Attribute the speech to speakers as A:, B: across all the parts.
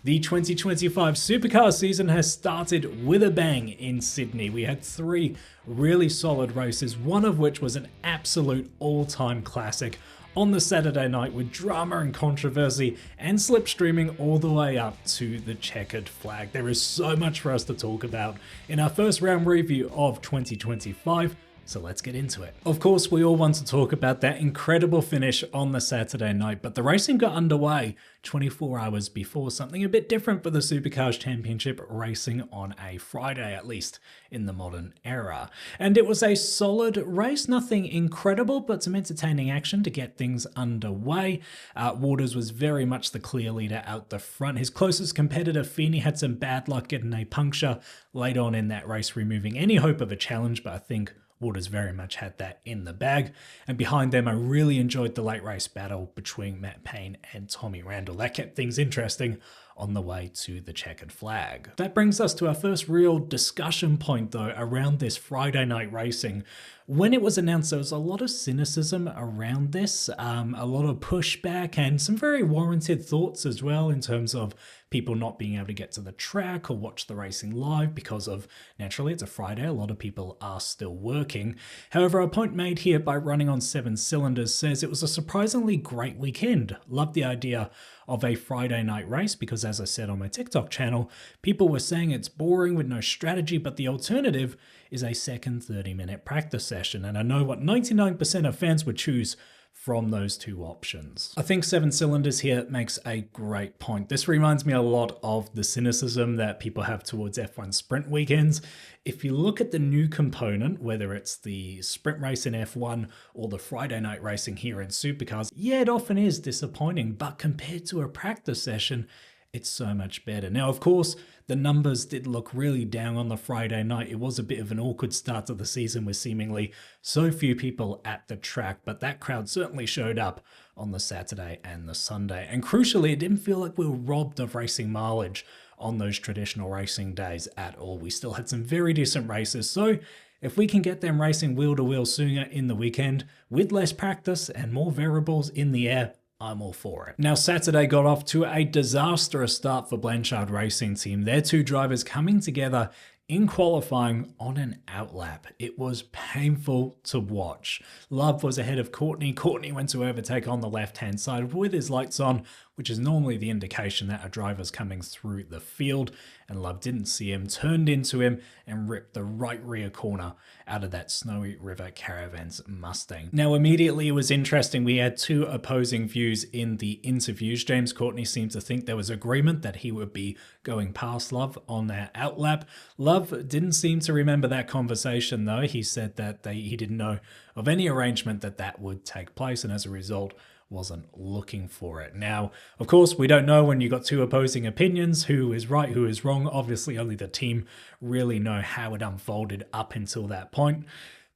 A: The 2025 Supercars season has started with a bang in Sydney. We had three really solid races, one of which was an absolute all-time classic on the Saturday night with drama and controversy and slipstreaming all the way up to the checkered flag. There is so much for us to talk about in our first round review of 2025. So let's get into it. Of course, we all want to talk about that incredible finish on the Saturday night, but the racing got underway 24 hours before, something a bit different for the Supercars Championship racing on a Friday, at least in the modern era. And it was a solid race, nothing incredible, but some entertaining action to get things underway. Waters was very much the clear leader out the front. His closest competitor, Feeney, had some bad luck getting a puncture late on in that race, removing any hope of a challenge, but I think Waters very much had that in the bag. And behind them, I really enjoyed the late race battle between Matt Payne and Tommy Randall. That kept things interesting on the way to the checkered flag. That brings us to our first real discussion point, though, around this Friday night racing. When it was announced, there was a lot of cynicism around this, a lot of pushback and some very warranted thoughts as well in terms of people not being able to get to the track or watch the racing live because of, naturally, it's a Friday, a lot of people are still working. However, a point made here by running on 7 cylinders says it was a surprisingly great weekend. Loved the idea of a Friday night race because, as I said on my TikTok channel, people were saying it's boring with no strategy, but the alternative is a second 30-minute practice session. And I know what 99% of fans would choose from those two options. I think 7 cylinders here makes a great point. This reminds me a lot of the cynicism that people have towards F1 sprint weekends. If you look at the new component, whether it's the sprint race in F1 or the Friday night racing here in Supercars, yeah, it often is disappointing, but compared to a practice session, it's so much better. Now, of course, the numbers did look really down on the Friday night. It was a bit of an awkward start to the season with seemingly so few people at the track, but that crowd certainly showed up on the Saturday and the Sunday. And crucially, it didn't feel like we were robbed of racing mileage on those traditional racing days at all. We still had some very decent races. So if we can get them racing wheel to wheel sooner in the weekend with less practice and more variables in the air, I'm all for it. Now, Saturday got off to a disastrous start for Blanchard Racing Team. Their two drivers coming together in qualifying on an outlap. It was painful to watch. Love was ahead of Courtney. Courtney went to overtake on the left-hand side with his lights on, which is normally the indication that a driver's coming through the field, and Love didn't see him, turned into him, and ripped the right rear corner out of that Snowy River Caravan's Mustang. Now, immediately it was interesting. We had two opposing views in the interviews. James Courtney seemed to think there was agreement that he would be going past Love on that outlap. Love didn't seem to remember that conversation, though. He said that he didn't know of any arrangement that would take place, and as a result, wasn't looking for it. Now, of course, we don't know when you got two opposing opinions, who is right, who is wrong. Obviously, only the team really know how it unfolded up until that point.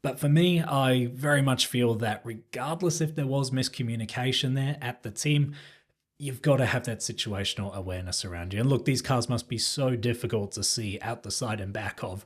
A: But for me, I very much feel that regardless if there was miscommunication there at the team, you've got to have that situational awareness around you. And look, these cars must be so difficult to see out the side and back of.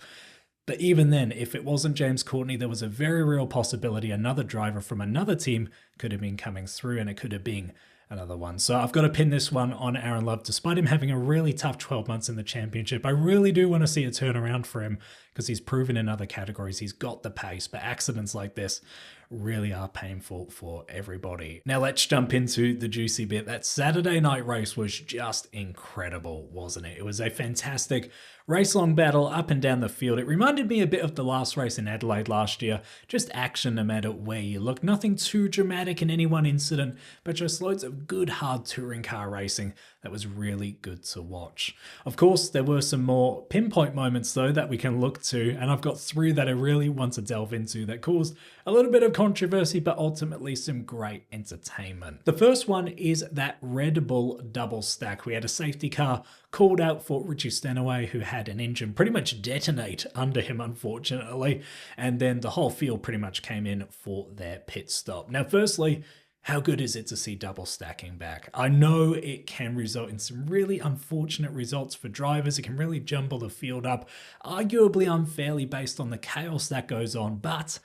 A: But even then, if it wasn't James Courtney, there was a very real possibility another driver from another team could have been coming through, and it could have been another one. So I've got to pin this one on Aaron Love. Despite him having a really tough 12 months in the championship, I really do want to see a turnaround for him because he's proven in other categories he's got the pace, but accidents like this really are painful for everybody. Now let's jump into the juicy bit. That Saturday night race was just incredible, wasn't it? It was a fantastic race-long battle up and down the field. It reminded me a bit of the last race in Adelaide last year. Just action no matter where you look. Nothing too dramatic in any one incident, but just loads of good hard touring car racing that was really good to watch. Of course, there were some more pinpoint moments though that we can look to, and I've got three that I really want to delve into that caused a little bit of controversy, but ultimately some great entertainment. The first one is that Red Bull double stack. We had a safety car called out for Richie Stenaway, who had an engine pretty much detonate under him, unfortunately, and then the whole field pretty much came in for their pit stop. Now, firstly, how good is it to see double stacking back? I know it can result in some really unfortunate results for drivers. It can really jumble the field up, arguably unfairly based on the chaos that goes on, but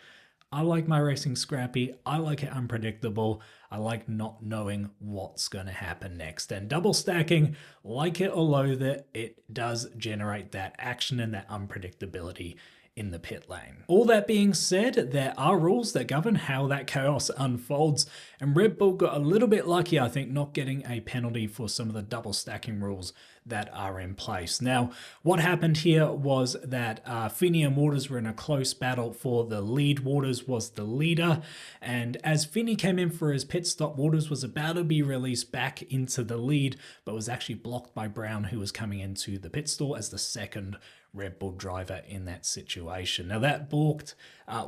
A: I like my racing scrappy. I like it unpredictable. I like not knowing what's going to happen next. And double stacking, like it or loathe it, it does generate that action and that unpredictability in the pit lane. All that being said, there are rules that govern how that chaos unfolds, and Red Bull got a little bit lucky, I think, not getting a penalty for some of the double stacking rules that are in place. Now, what happened here was that Feeney and Waters were in a close battle for the lead. Waters was the leader, and as Feeney came in for his pit stop, Waters was about to be released back into the lead, but was actually blocked by Brown, who was coming into the pit stall as the second Red Bull driver in that situation. Now that balked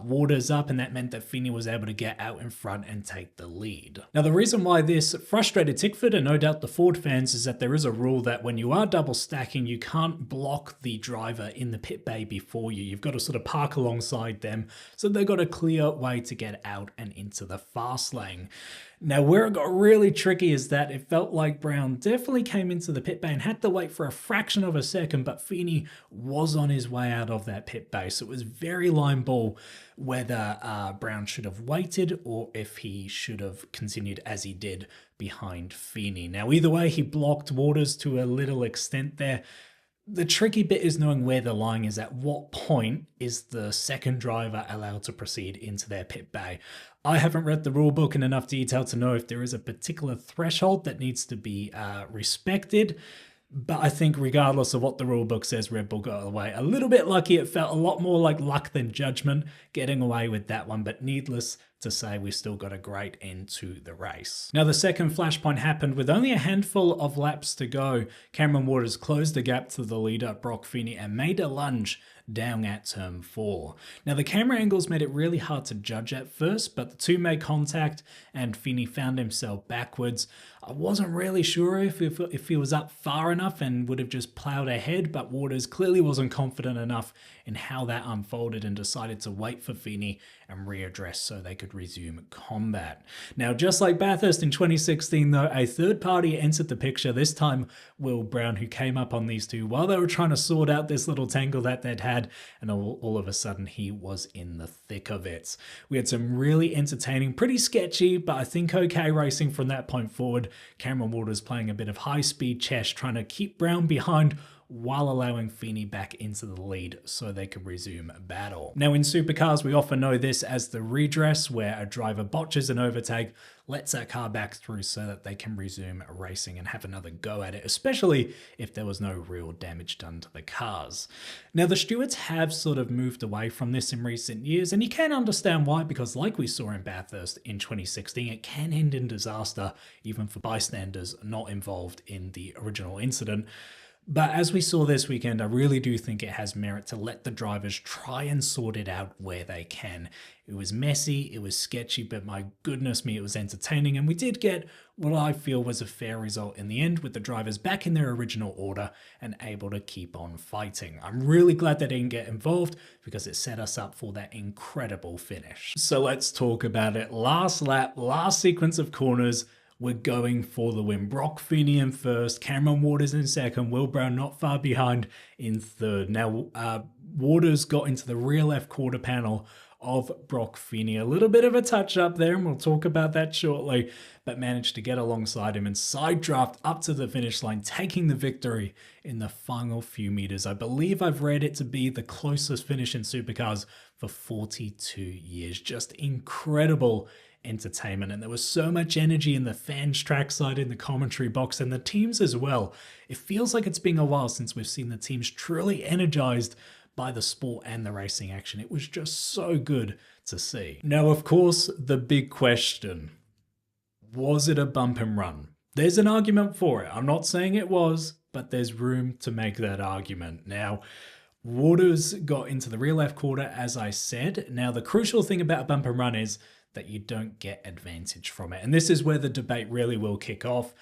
A: Waters up, and that meant that Feeney was able to get out in front and take the lead. Now the reason why this frustrated Tickford and no doubt the Ford fans is that there is a rule that when you are double stacking, you can't block the driver in the pit bay before you. You've got to sort of park alongside them, so they've got a clear way to get out and into the fast lane. Now, where it got really tricky is that it felt like Brown definitely came into the pit bay and had to wait for a fraction of a second, but Feeney was on his way out of that pit bay. So it was very line ball whether Brown should have waited or if he should have continued as he did behind Feeney. Now, either way, he blocked Waters to a little extent there. The tricky bit is knowing where the line is. At what point is the second driver allowed to proceed into their pit bay? I haven't read the rule book in enough detail to know if there is a particular threshold that needs to be respected. But I think regardless of what the rule book says, Red Bull got away a little bit lucky. It felt a lot more like luck than judgment getting away with that one. But needless to say, we still got a great end to the race. Now, the second flashpoint happened with only a handful of laps to go. Cameron Waters closed the gap to the leader, Brock Feeney, and made a lunge down at turn 4. Now, the camera angles made it really hard to judge at first, but the two made contact and Feeney found himself backwards. I wasn't really sure if he was up far enough and would have just plowed ahead, but Waters clearly wasn't confident enough in how that unfolded and decided to wait for Feeney and readdress so they could resume combat. Now, just like Bathurst in 2016 though, a third party entered the picture, this time Will Brown, who came up on these two while they were trying to sort out this little tangle that they'd had, and all of a sudden he was in the thick of it. We had some really entertaining, pretty sketchy, but I think okay racing from that point forward. Cameron Waters playing a bit of high-speed chess, trying to keep Brown behind while allowing Feeney back into the lead so they could resume battle. Now in supercars, we often know this as the redress, where a driver botches an overtake, lets that car back through so that they can resume racing and have another go at it, especially if there was no real damage done to the cars. Now the stewards have sort of moved away from this in recent years, and you can understand why, because like we saw in Bathurst in 2016, it can end in disaster even for bystanders not involved in the original incident. But as we saw this weekend, I really do think it has merit to let the drivers try and sort it out where they can. It was messy, it was sketchy, but my goodness me, it was entertaining. And we did get what I feel was a fair result in the end, with the drivers back in their original order and able to keep on fighting. I'm really glad they didn't get involved because it set us up for that incredible finish. So let's talk about it. Last lap, last sequence of corners. We're going for the win. Brock Feeney in first, Cameron Waters in second, Will Brown not far behind in third. Now, Waters got into the rear left quarter panel of Brock Feeney. A little bit of a touch up there, and we'll talk about that shortly, but managed to get alongside him and side draft up to the finish line, taking the victory in the final few meters. I believe I've read it to be the closest finish in supercars for 42 years. Just incredible entertainment, and there was so much energy in the fans trackside, in the commentary box, and the teams as well. It feels like it's been a while since we've seen the teams truly energized by the sport and the racing action. It was just so good to see. Now, of course, the big question: was it a bump and run? There's an argument for it. I'm not saying it was, but there's room to make that argument. Now, Waters got into the rear left quarter, as I said. Now, the crucial thing about a bump and run is that you don't get advantage from it. And this is where the debate really will kick off.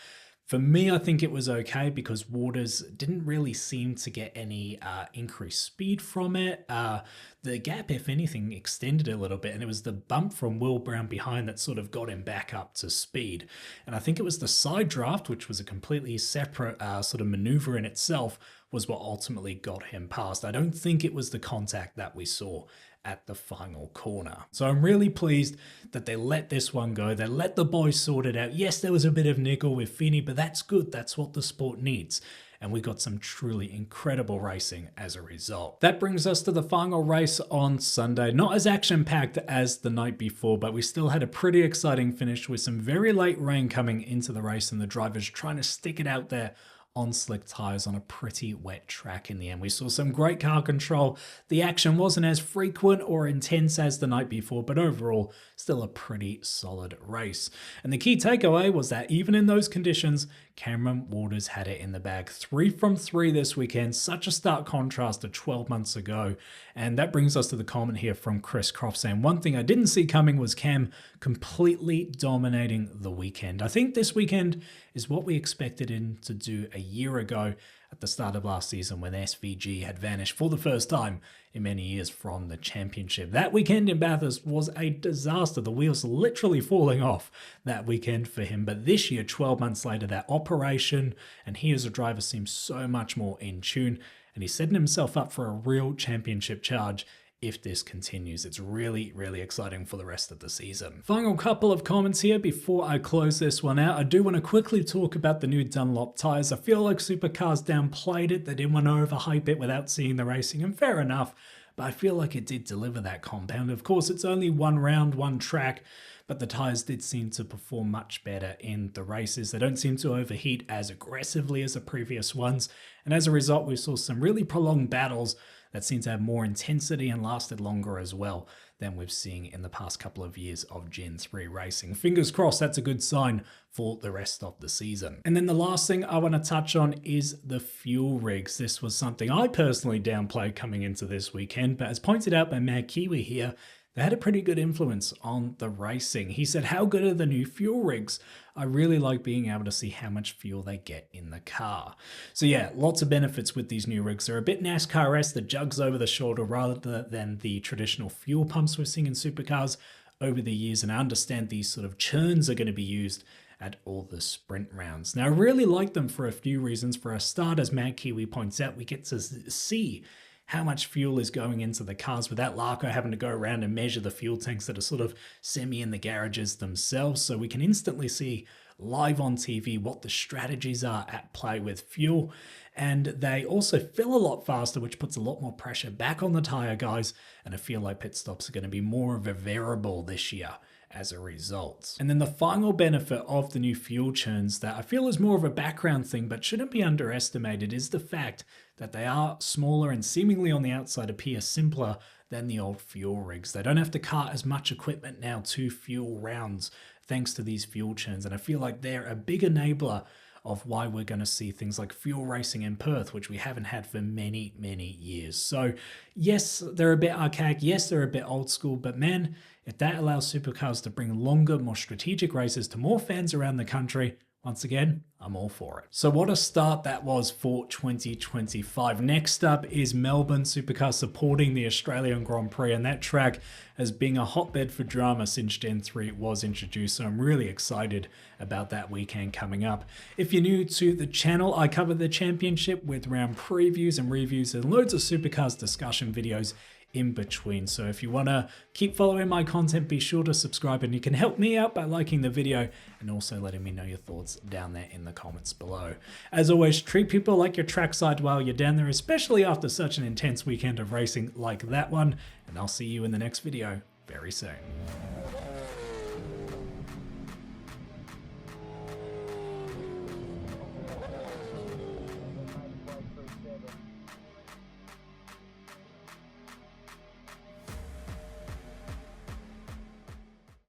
A: For me, I think it was okay because Waters didn't really seem to get any increased speed from it. The gap, if anything, extended a little bit, and it was the bump from Will Brown behind that sort of got him back up to speed. And I think it was the side draft, which was a completely separate sort of maneuver in itself, was what ultimately got him past. I don't think it was the contact that we saw at the final corner. So I'm really pleased that they let this one go. They let the boys sort it out. Yes, there was a bit of niggle with Feeney, but that's good. That's what the sport needs. And we got some truly incredible racing as a result. That brings us to the final race on Sunday. Not as action-packed as the night before, but we still had a pretty exciting finish with some very late rain coming into the race and the drivers trying to stick it out there on slick tyres on a pretty wet track in the end. We saw some great car control. The action wasn't as frequent or intense as the night before, but overall, still a pretty solid race. And the key takeaway was that even in those conditions, Cameron Waters had it in the bag. 3 from 3 this weekend, such a stark contrast to 12 months ago. And that brings us to the comment here from Chris Croft saying, one thing I didn't see coming was Cam completely dominating the weekend. I think this weekend is what we expected him to do a year ago at the start of last season when SVG had vanished for the first time in many years from the championship. That weekend in Bathurst was a disaster. The wheels literally falling off that weekend for him. But this year, 12 months later, that operation and he as a driver seems so much more in tune, and he's setting himself up for a real championship charge if this continues. It's really, really exciting for the rest of the season. Final couple of comments here before I close this one out. I do want to quickly talk about the new Dunlop tyres. I feel like Supercars downplayed it. They didn't want to overhype it without seeing the racing, and fair enough, but I feel like it did deliver that compound. Of course, it's only one round, one track, but the tyres did seem to perform much better in the races. They don't seem to overheat as aggressively as the previous ones, and as a result, we saw some really prolonged battles that seem to have more intensity and lasted longer as well than we've seen in the past couple of years of Gen 3 racing. Fingers crossed, that's a good sign for the rest of the season. And then the last thing I want to touch on is the fuel rigs. This was something I personally downplayed coming into this weekend, but as pointed out by Mad Kiwi here, they had a pretty good influence on the racing. He said, how good are the new fuel rigs? I really like being able to see how much fuel they get in the car. So yeah, lots of benefits with these new rigs. They're a bit NASCAR-esque, the jugs over the shoulder rather than the traditional fuel pumps we're seeing in supercars over the years. And I understand these sort of churns are going to be used at all the sprint rounds. Now, I really like them for a few reasons. For a start, as Mad Kiwi points out, we get to see how much fuel is going into the cars without Larko having to go around and measure the fuel tanks that are sort of semi in the garages themselves. So we can instantly see live on TV what the strategies are at play with fuel. And they also fill a lot faster, which puts a lot more pressure back on the tyre guys. And I feel like pit stops are going to be more of a variable this year as a result. And then the final benefit of the new fuel churns that I feel is more of a background thing but shouldn't be underestimated is the fact that they are smaller and seemingly on the outside appear simpler than the old fuel rigs. They don't have to cart as much equipment now to fuel rounds thanks to these fuel churns, and I feel like they're a big enabler of why we're going to see things like fuel racing in Perth, which we haven't had for many, many years. So yes, they're a bit archaic. Yes, they're a bit old school, but man, if that allows supercars to bring longer, more strategic races to more fans around the country, once again, I'm all for it. So what a start that was for 2025. Next up is Melbourne Supercars supporting the Australian Grand Prix, and that track has been a hotbed for drama since Gen 3 was introduced, so I'm really excited about that weekend coming up. If you're new to the channel, I cover the championship with round previews and reviews and loads of Supercars discussion videos in between. So if you want to keep following my content, be sure to subscribe, and you can help me out by liking the video and also letting me know your thoughts down there in the comments below. As always, treat people like your trackside while you're down there, especially after such an intense weekend of racing like that one, and I'll see you in the next video very soon.